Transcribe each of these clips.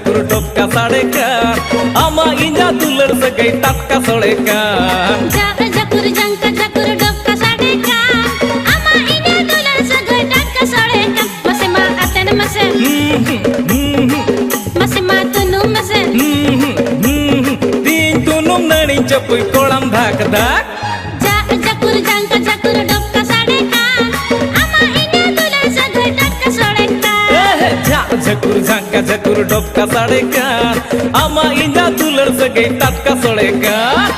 झकुर डोबका साडेकान आमा इना दुलर सगई टाटका सोडेकान झकुर झंका झकुर डोबका साडेकान आमा इना दुलर सगई टाटका सोडेकान मसे मा आतन मसे मसे मा तुनु मसे तीन तुनुम नणी चपुई कोळम धाक धाक झकुर झंका झकुर डोबका साडेकान आमा इना दुलर सगई टाटका सोडेकान झकुर झंका झकुर डोबका साडेकान आमा इना दुलर सगई टाटका सोडेकान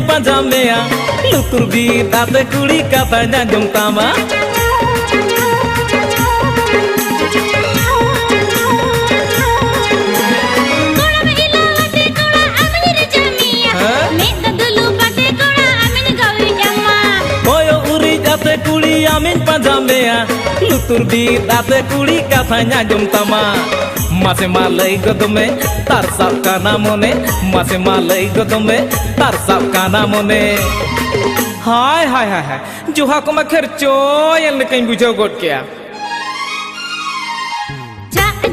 Pajamea, lutur bi tate kuli katanya jom tama. Koyo uri tate kuli amin pajamea, lutur bi tate kuli katanya jom tama. Mase malai godome tarsap kana mone mase malai godome tarsap kana mone hai joha ko ma khercho yel kain bujhau god kya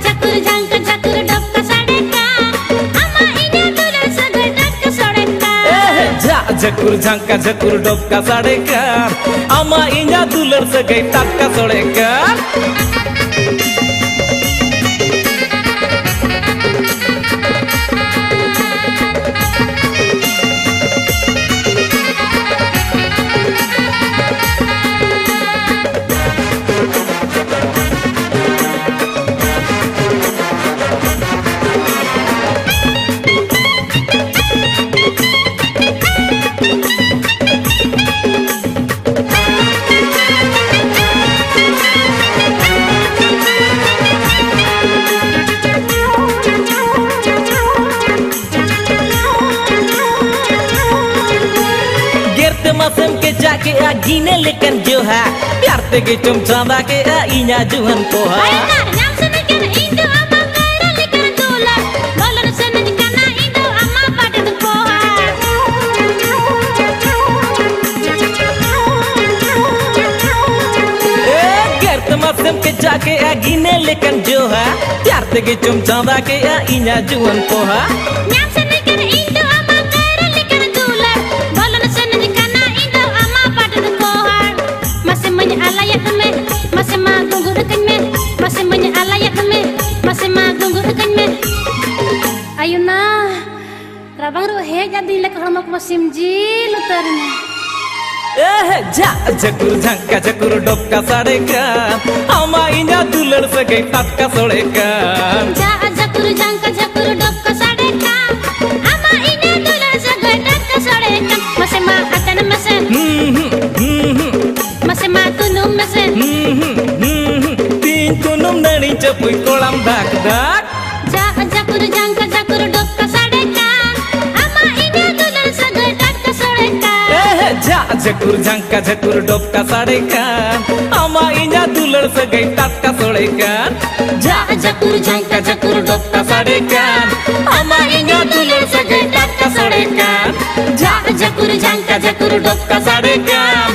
झकुर झंका झकुर डोबका साडेकान आमा इना दुलर सगई टाटका सोडेकान झकुर झंका झकुर डोबका साडेकान आमा इना दुलर सगई टाटका सोडेकान Masem ke jake a gine lekan joha biar tege cum chanda ke a inya juhan poha nyam sene kan indo ama gaira lekan dolar dolar sene kana indo ama padat poha gert masem ke jake a gine lekan joha biar tege cum chanda ke a inya juhan poha nyam sene kan indo ama gaira lekan dolar dolar sene alayak me masih ma gunggur kan me masih menya alayak me masih ma gunggur kan me ayuna rabang ro he jadi lek hormak masim jil utarne झकुर झंका झकुर डोबका साडेकान आमा इना दुलर सगई टाटका सोडेकान झकुर झंका झकुर डोबका साडेकान आमा इना दुलर सगई टाटका सोडेकान masih ma atan mase masih ma tunum mase तीन तुनुम नणी चपुई कोळम धाक धाक झकुर झंका झकुर डोबका साडेकान आमा इना दुलर सगई टाटका सोडेकान झकुर झंका झकुर डोबका साडेकान आमा इना दुलर सगई टाटका सोडेकान झकुर झंका झकुर डोबका साडेकान आमा इना दुलर सगई टाटका सोडेकान झकुर झंका झकुर डोबका साडेकान